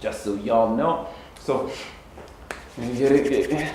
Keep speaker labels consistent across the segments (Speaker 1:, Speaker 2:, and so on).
Speaker 1: just so y'all know. So, let me get it.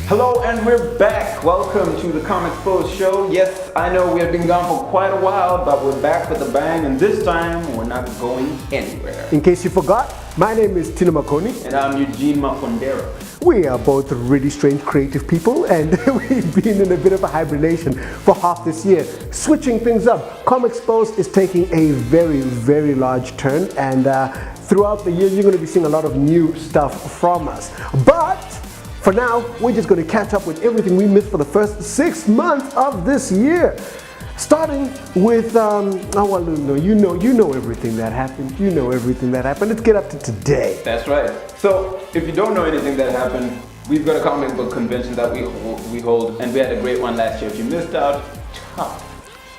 Speaker 1: Hello and we're back. Welcome to the Comics Post Show. Yes, I know we have been gone for quite a while, but we're back with a bang, and this time we're not going anywhere.
Speaker 2: In case you forgot, my name is Tina Makoni.
Speaker 1: And I'm Eugene Mafondero.
Speaker 2: We are both really strange creative people, and we've been in a bit of a hibernation for half this year. Switching things up, Comics Post is taking a very, very large turn, and throughout the year you're going to be seeing a lot of new stuff from us. But for now, we're just going to catch up with everything we missed for the first 6 months of this year. Starting with, you know everything that happened. You know everything that happened. Let's get up to today.
Speaker 1: That's right. So, if you don't know anything that happened, we've got a comic book convention that we hold, and we had a great one last year. If you missed out, tough.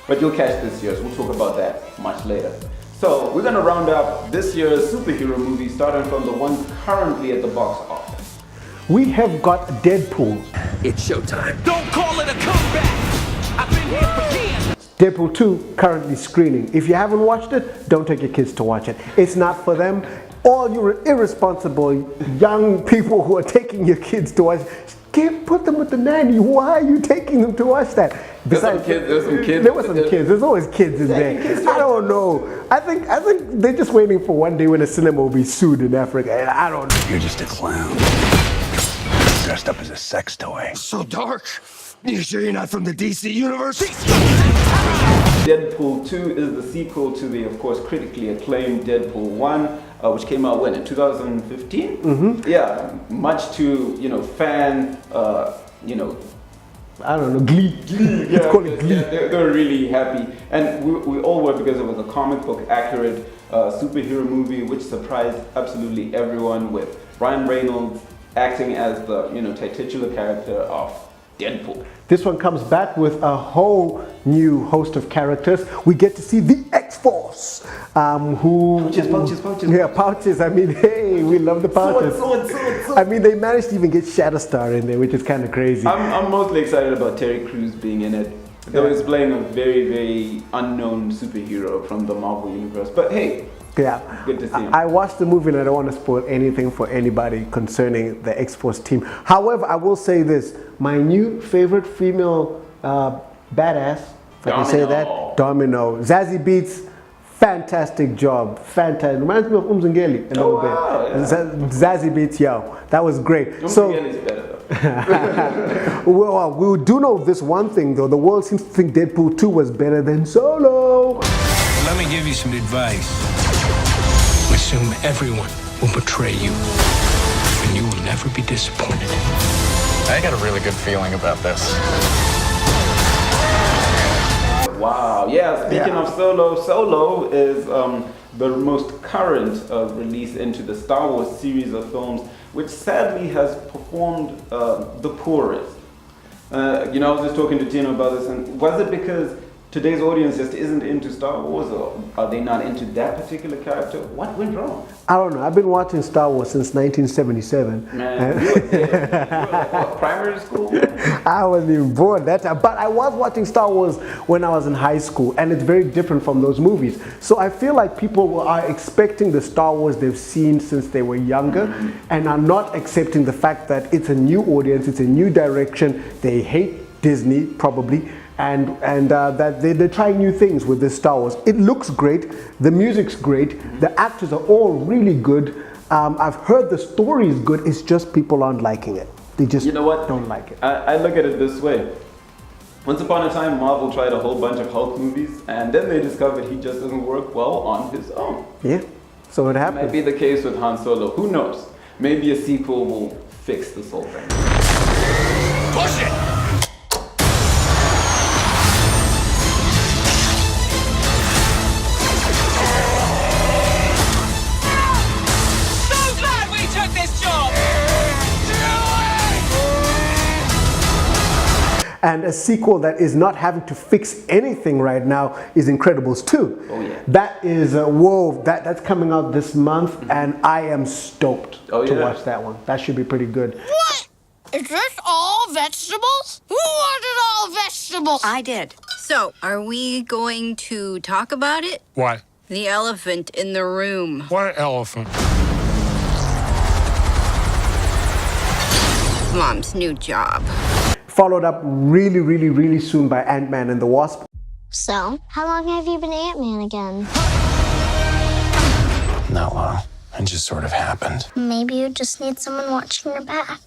Speaker 1: But you'll catch this year, so we'll talk about that much later. So, we're going to round up this year's superhero movies, starting from the ones currently at the box office.
Speaker 2: We have got Deadpool.
Speaker 3: It's showtime. Don't call it a comeback. I've been here for years.
Speaker 2: Deadpool 2 currently screening. If you haven't watched it, don't take your kids to watch it. It's not for them. All you irresponsible young people who are taking your kids to watch, put them with the nanny. Why are you taking them to watch that?
Speaker 1: Besides, there's some kids.
Speaker 2: There were some kids. There's always kids in there. I don't know. I think they're just waiting for one day when a cinema will be sued in Africa. And I don't know.
Speaker 4: You're just a clown. Dressed up as a sex toy.
Speaker 3: So dark. You sure you're not from the DC universe?
Speaker 1: Deadpool 2 is the sequel to the, of course, critically acclaimed Deadpool 1, which came out when, in 2015? Mm-hmm. Yeah, much to, fan,
Speaker 2: I don't know, Glee. Let's call it Glee.
Speaker 1: Yeah, they were really happy. And we all were, because it was a comic book accurate superhero movie, which surprised absolutely everyone, with Ryan Reynolds acting as the, titular character of Deadpool.
Speaker 2: This one comes back with a whole new host of characters. We get to see the X-Force, Pouches. Yeah, Pouches. I mean, hey, we love the Pouches.
Speaker 1: Sword.
Speaker 2: I mean, they managed to even get Shatterstar in there, which is kind of crazy.
Speaker 1: I'm mostly excited about Terry Crews being in it. Though he's playing a very, very unknown superhero from the Marvel Universe. But hey,
Speaker 2: yeah,
Speaker 1: good to see him.
Speaker 2: I watched the movie and I don't want to spoil anything for anybody concerning the X-Force team. However, I will say this. My new favorite female badass, if I can say that, Domino. Zazie Beetz, fantastic job. Fantastic. Reminds me of Umzungeli a little bit. Yeah. Zazie Beetz, yo. That was great.
Speaker 1: Umzungeli's better though.
Speaker 2: Well, we do know this one thing though. The world seems to think Deadpool 2 was better than Solo.
Speaker 5: Let me give you some advice. Assume everyone will betray you, and you will never be disappointed.
Speaker 6: I got a really good feeling about this.
Speaker 1: Wow, yeah, speaking of Solo is the most current release into the Star Wars series of films, which sadly has performed the poorest. I was just talking to Tina about this, and was it because today's audience just isn't into Star Wars, or are they not into that particular character? What went wrong?
Speaker 2: I don't know. I've been watching Star Wars since 1977.
Speaker 1: Man, you were what, primary school?
Speaker 2: I wasn't even born that time, but I was watching Star Wars when I was in high school, and it's very different from those movies. So I feel like people are expecting the Star Wars they've seen since they were younger, and are not accepting the fact that it's a new audience, it's a new direction. They hate Disney, probably. And that they're trying new things with this Star Wars. It looks great, the music's great, the actors are all really good. I've heard the story is good, it's just people aren't liking it. They just don't like it.
Speaker 1: I look at it this way. Once upon a time, Marvel tried a whole bunch of Hulk movies, and then they discovered he just doesn't work well on his own.
Speaker 2: Yeah, so it happened.
Speaker 1: Might be the case with Han Solo, who knows? Maybe a sequel will fix this whole thing.
Speaker 3: Push it!
Speaker 2: And a sequel that is not having to fix anything right now is Incredibles 2.
Speaker 1: Oh yeah.
Speaker 2: That is, that's coming out this month, and I am stoked to watch that one. That should be pretty good.
Speaker 7: What? Is this all vegetables? Who ordered all vegetables?
Speaker 8: I did. So
Speaker 7: So, are we going to talk about it?
Speaker 5: What?
Speaker 7: The elephant in the room.
Speaker 5: What elephant?
Speaker 7: Mom's new job.
Speaker 2: Followed up really soon by Ant-Man and the Wasp.
Speaker 8: So, how long have you been Ant-Man again?
Speaker 6: Not long. It just sort of happened.
Speaker 8: Maybe you just need someone watching your back.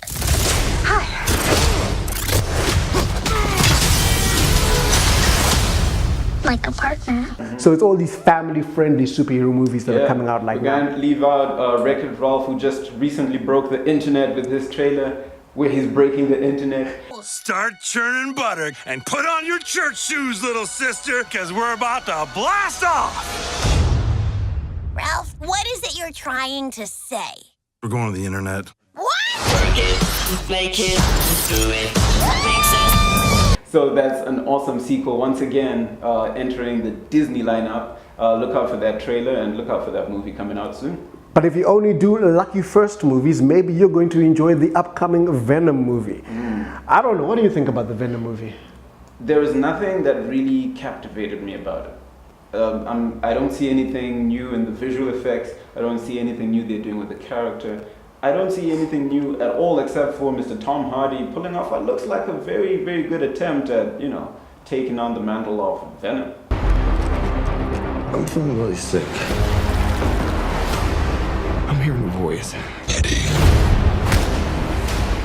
Speaker 8: Like a partner.
Speaker 2: So it's all these family-friendly superhero movies that are coming out like
Speaker 1: we can't leave out Wreck-It Ralph, who just recently broke the internet with his trailer, where he's breaking the internet.
Speaker 3: Start churning butter and put on your church shoes, little sister, because we're about to blast off.
Speaker 9: Ralph, what is it you're trying to say?
Speaker 3: We're going to the internet.
Speaker 1: So that's an awesome sequel, once again entering the Disney lineup. Look out for that trailer and look out for that movie coming out soon.
Speaker 2: But if you only do Lucky First movies, maybe you're going to enjoy the upcoming Venom movie. I don't know, what do you think about the Venom movie?
Speaker 1: There is nothing that really captivated me about it. I don't see anything new in the visual effects. I don't see anything new they're doing with the character. I don't see anything new at all except for Mr. Tom Hardy pulling off what looks like a very, very good attempt at, taking on the mantle of Venom.
Speaker 4: I'm feeling really sick. I'm hearing a voice.
Speaker 5: Eddie.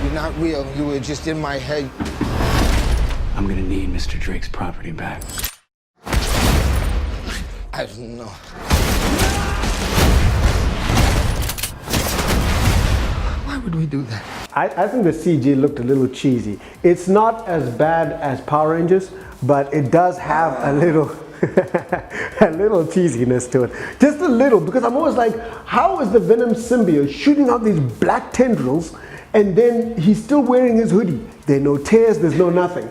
Speaker 10: You're not real. You were just in my head.
Speaker 4: I'm gonna need Mr. Drake's property back.
Speaker 10: I don't know. Why would we do that?
Speaker 2: I think the CG looked a little cheesy. It's not as bad as Power Rangers, but it does have a little a little cheesiness to it. Just a little, because I'm always like, how is the Venom symbiote shooting out these black tendrils and then he's still wearing his hoodie? There are no tears, there's no nothing.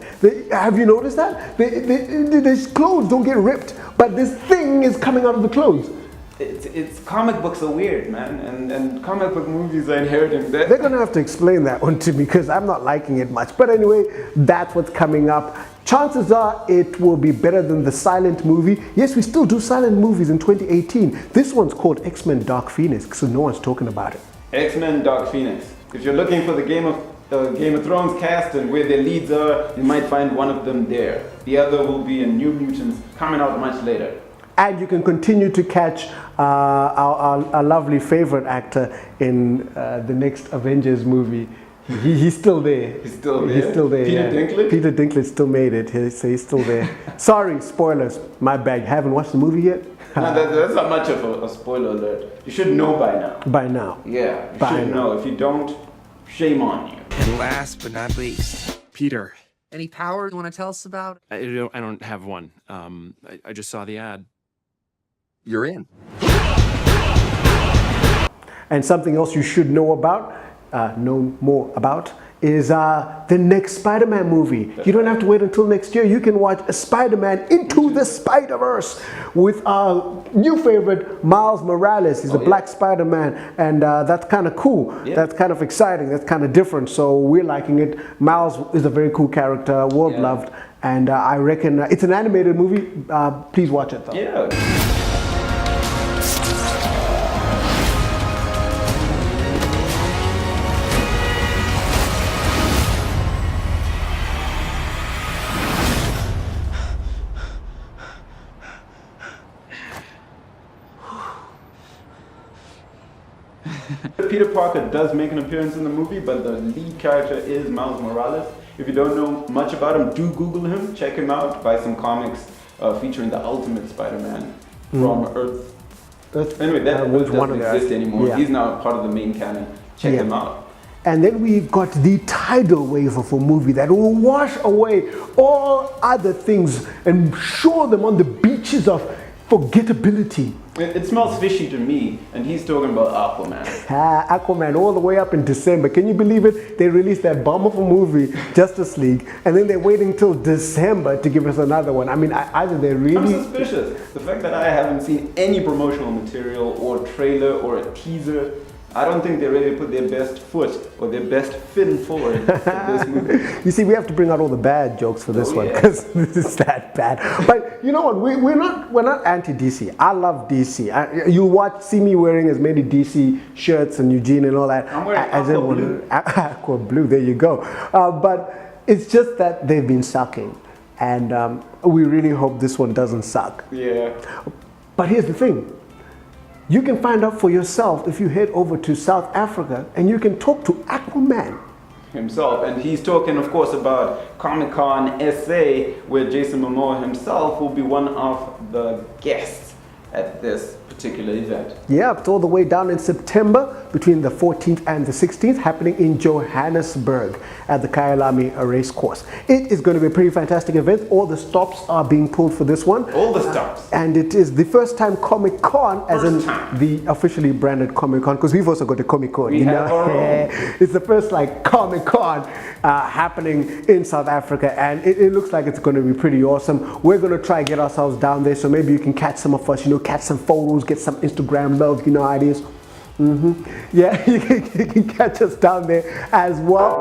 Speaker 2: Have you noticed that? His clothes don't get ripped, but this thing is coming out of the clothes.
Speaker 1: It's comic books are weird, man, and comic book movies are inheriting that.
Speaker 2: They're gonna have to explain that one to me because I'm not liking it much. But anyway, that's what's coming up. Chances are it will be better than the silent movie. Yes, we still do silent movies in 2018. This one's called X-Men Dark Phoenix, so no one's talking about it.
Speaker 1: X-Men Dark Phoenix. If you're looking for the Game of Thrones cast and where their leads are, you might find one of them there. The other will be in New Mutants, coming out much later.
Speaker 2: And you can continue to catch our lovely favorite actor in the next Avengers movie. He's still there.
Speaker 1: He's still there?
Speaker 2: He's still there.
Speaker 1: Peter Dinklage?
Speaker 2: Peter Dinklage still made it. So he's still there. Sorry, spoilers. My bad. Haven't watched the movie yet?
Speaker 1: No, that's not much of a spoiler alert. You should know by now.
Speaker 2: By now.
Speaker 1: Yeah, you should know. If you don't, shame on you.
Speaker 10: And last but not least,
Speaker 11: Peter.
Speaker 10: any power you want to tell us about?
Speaker 11: I don't have one. I just saw the ad.
Speaker 10: You're in.
Speaker 2: And something else you should know about, know more about, is the next Spider-Man movie. You don't have to wait until next year. You can watch Spider-Man Into the Spider-Verse with our new favorite, Miles Morales. He's a black Spider-Man, and that's kind of cool. Yeah. That's kind of exciting. That's kind of different. So we're liking it. Miles is a very cool character, world-loved, and I reckon it's an animated movie. Please watch it, though.
Speaker 1: Yeah. Peter Parker does make an appearance in the movie, but the lead character is Miles Morales. If you don't know much about him, do Google him, check him out, buy some comics featuring the Ultimate Spider-Man from Earth. Anyway, that doesn't exist anymore. Yeah. He's now part of the main canon. Check him out.
Speaker 2: And then we've got the tidal wave of a movie that will wash away all other things and show them on the beaches of forgettability.
Speaker 1: It smells fishy to me, and he's talking about Aquaman.
Speaker 2: Aquaman all the way up in December. Can you believe it? They released that bomb of a movie, Justice League, and then they're waiting till December to give us another one. I mean, either they're really...
Speaker 1: I'm suspicious. The fact that I haven't seen any promotional material or trailer or a teaser I don't think they really put their best foot or their best fin forward for this movie.
Speaker 2: You see, we have to bring out all the bad jokes for this one
Speaker 1: yeah.
Speaker 2: because this is that bad. But you know what? We're not anti-DC. I love DC. You'll see me wearing as many DC shirts and Eugene and all that.
Speaker 1: I'm wearing aqua blue.
Speaker 2: Aqua blue. There you go. But it's just that they've been sucking, and we really hope this one doesn't suck.
Speaker 1: Yeah.
Speaker 2: But here's the thing. You can find out for yourself if you head over to South Africa and you can talk to Aquaman
Speaker 1: himself. And he's talking, of course, about Comic-Con SA, where Jason Momoa himself will be one of the guests at this particular event.
Speaker 2: Yeah, it's all the way down in September between the 14th and the 16th, happening in Johannesburg at the Kyalami race course. It is going to be a pretty fantastic event. All the stops are being pulled for this one.
Speaker 1: All the stops.
Speaker 2: And it is the first time Comic-Con, as in the officially branded Comic-Con, because we've also got a Comic-Con.
Speaker 1: We have our own.
Speaker 2: It's the first like Comic-Con happening in South Africa, and it looks like it's going to be pretty awesome. We're going to try and get ourselves down there, so maybe you can catch some of us, catch some photos, get some Instagram love, how it is. Yeah, you can catch us down there as well.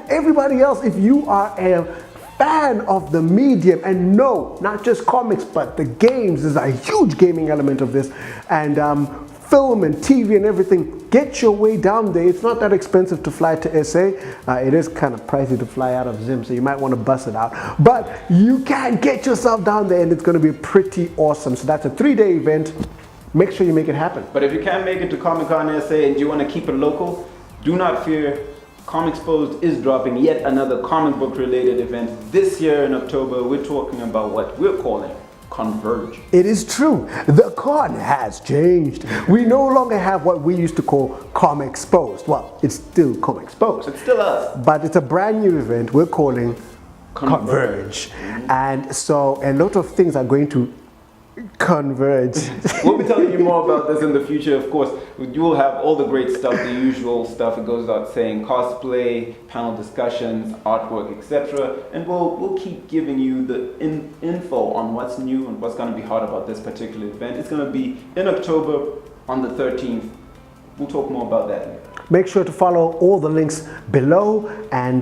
Speaker 2: Everybody else, if you are a fan of the medium, and no, not just comics, but the games, there's a huge gaming element of this, and film and TV and everything, get your way down there. It's not that expensive to fly to SA. It is kind of pricey to fly out of Zim, so you might want to bust it out. But you can get yourself down there, and it's going to be pretty awesome. So that's a 3-day event. Make sure you make it happen.
Speaker 1: But if you can't make it to Comic-Con SA and you want to keep it local, do not fear. Comixposed is dropping yet another comic book related event this year in October. We're talking about what we're calling Converge.
Speaker 2: It is true. The con has changed. We no longer have what we used to call Comixposed. Well, it's still Comixposed.
Speaker 1: It's still us.
Speaker 2: But it's a brand new event we're calling Converge. And so a lot of things are going to converge.
Speaker 1: We'll be telling you more about this in the future. Of course, you will have all the great stuff, the usual stuff. It goes without saying: cosplay, panel discussions, artwork, etc. And we'll keep giving you the info on what's new and what's going to be hot about this particular event. It's going to be in October on the 13th. We'll talk more about that later.
Speaker 2: Make sure to follow all the links below and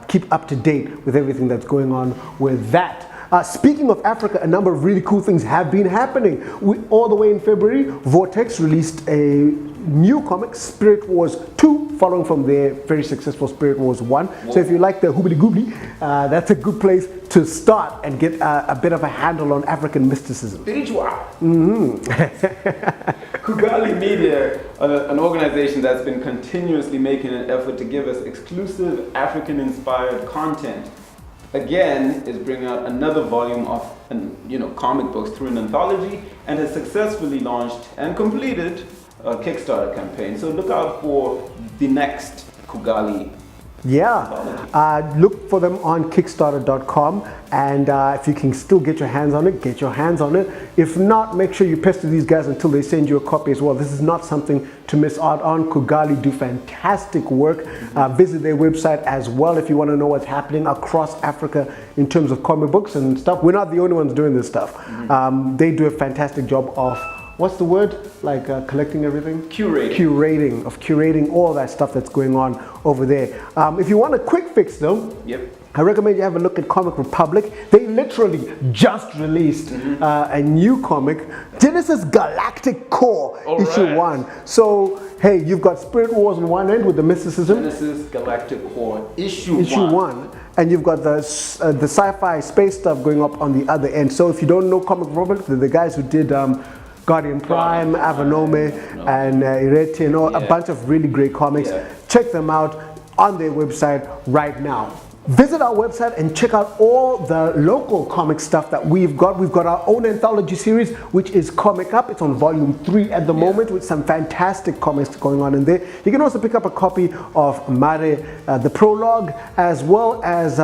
Speaker 2: keep up to date with everything that's going on with that. Speaking of Africa, a number of really cool things have been happening. All the way in February, Vortex released a new comic, Spirit Wars 2, following from their very successful Spirit Wars 1. Whoa. So if you like the hoobly goobly, that's a good place to start and get a bit of a handle on African mysticism.
Speaker 1: Spiritual. Kugali Media, an organization that's been continuously making an effort to give us exclusive African-inspired content, again is bringing out another volume of comic books through an anthology, and has successfully launched and completed a Kickstarter campaign. So look out for the next Kugali.
Speaker 2: Yeah, look for them on Kickstarter.com, and if you can still get your hands on it, get your hands on it. If not, make sure you pester these guys until they send you a copy as well. This is not something to miss out on. Kugali do fantastic work. Visit their website as well if you want to know what's happening across Africa in terms of comic books and stuff. We're not the only ones doing this stuff. They do a fantastic job of, what's the word? Like collecting everything?
Speaker 1: Curating.
Speaker 2: Curating all that stuff that's going on over there. If you want a quick fix though, I recommend you have a look at Comic Republic. They literally just released a new comic, Genesis Galactic Core, issue 1. So, hey, you've got Spirit Wars on one end with the mysticism.
Speaker 1: Genesis Galactic Core, issue 1.
Speaker 2: And you've got the sci-fi space stuff going up on the other end. So if you don't know Comic Republic, they're the guys who did Guardian Prime, Avanome, and Ireti, a bunch of really great comics. Check them out on their website right now. Visit our website and check out all the local comic stuff that we've got. We've got our own anthology series, which is Comic Up. It's on volume 3 at the moment, with some fantastic comics going on in there. You can also pick up a copy of Mare, the prologue, as well as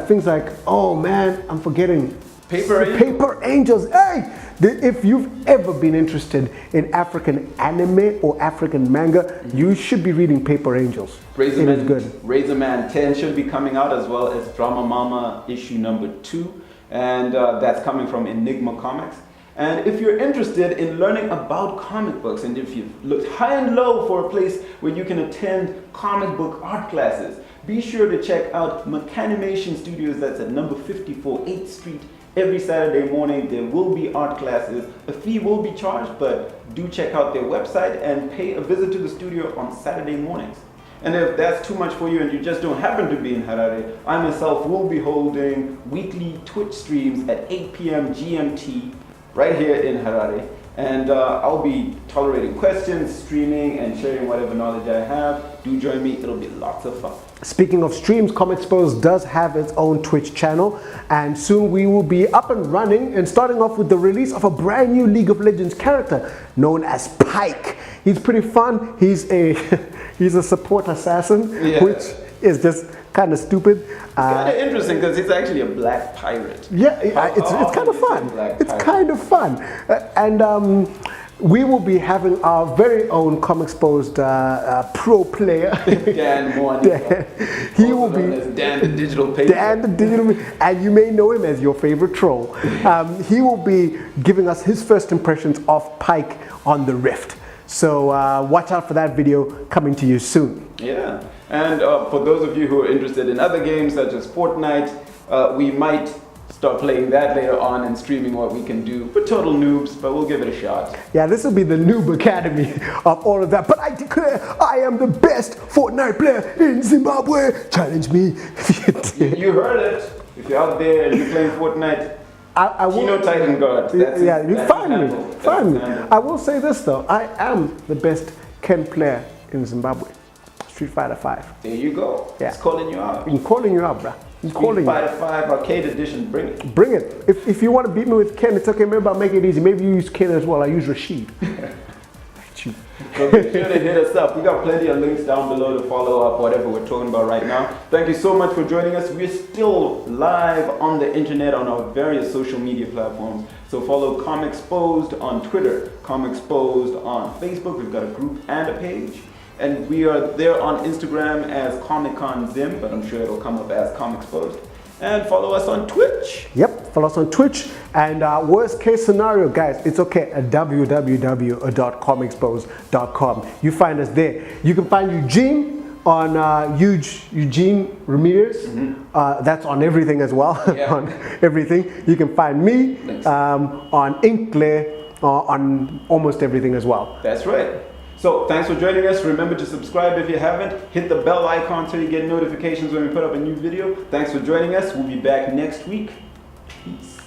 Speaker 2: things like, oh man, I'm forgetting. Paper Angels. Hey! If you've ever been interested in African anime or African manga, you should be reading Paper Angels. It is good.
Speaker 1: Razorman 10 should be coming out, as well as Drama Mama issue number 2. And that's coming from Enigma Comics. And if you're interested in learning about comic books, and if you've looked high and low for a place where you can attend comic book art classes, be sure to check out Mechanimation Studios. That's at number 54 8th Street. Every Saturday morning there will be art classes. A fee will be charged, but do check out their website and pay a visit to the studio on Saturday mornings. And if that's too much for you and you just don't happen to be in Harare, I myself will be holding weekly Twitch streams at 8 p.m. GMT right here in Harare. And I'll be tolerating questions, streaming, and sharing whatever knowledge I have. Do join me, it'll be lots of fun.
Speaker 2: Speaking of streams, Comexposed does have its own Twitch channel, and soon we will be up and running and starting off with the release of a brand new League of Legends character known as Pyke. He's pretty fun. He's a support assassin, which is just kind of stupid.
Speaker 1: It's kind of interesting because he's actually a black pirate.
Speaker 2: Yeah, it's kind of fun. It's kind of fun. And we will be having our very own Comexposed pro player.
Speaker 1: Dan Moore.
Speaker 2: He will be
Speaker 1: Dan the Digital Paper.
Speaker 2: Dan the Digital, and you may know him as your favorite troll. He will be giving us his first impressions of Pyke on the Rift. So watch out for that video coming to you soon.
Speaker 1: Yeah, and for those of you who are interested in other games such as Fortnite, we might start playing that later on and streaming what we can do. We're total noobs, but we'll give it a shot.
Speaker 2: Yeah, this will be the noob academy of all of that. But I declare I am the best Fortnite player in Zimbabwe. Challenge me.
Speaker 1: You heard it. If you're out there and you're playing Fortnite, Kino Titan Guard.
Speaker 2: You find me. Find me. I will say this though. I am the best Ken player in Zimbabwe. Street Fighter 5.
Speaker 1: There you go.
Speaker 2: Yeah.
Speaker 1: It's calling you out.
Speaker 2: I'm calling you out, bruh.
Speaker 1: Street Fighter 5 Arcade Edition, bring it.
Speaker 2: Bring it. If you want to beat me with Ken, it's okay. Maybe I'll make it easy. Maybe you use Ken as well. I use Rashid.
Speaker 1: So be sure to hit us up. We got plenty of links down below to follow up whatever we're talking about right now. Thank you so much for joining us. We're still live on the internet on our various social media platforms. So follow Comexposed on Twitter, Comexposed on Facebook. We've got a group and a page. And we are there on Instagram as Comic-Con Zim, but I'm sure it'll come up as Comexposed. And follow us on Twitch.
Speaker 2: Yep, follow us on Twitch. And worst case scenario, guys, it's okay at www.comexposed.com. You find us there. You can find Eugene on Eugene Ramirez. That's on everything as well.
Speaker 1: Yeah.
Speaker 2: On everything. You can find me on Inkler, on almost everything as well.
Speaker 1: That's right. So thanks for joining us. Remember to subscribe if you haven't. Hit the bell icon so you get notifications when we put up a new video. Thanks for joining us. We'll be back next week. Peace.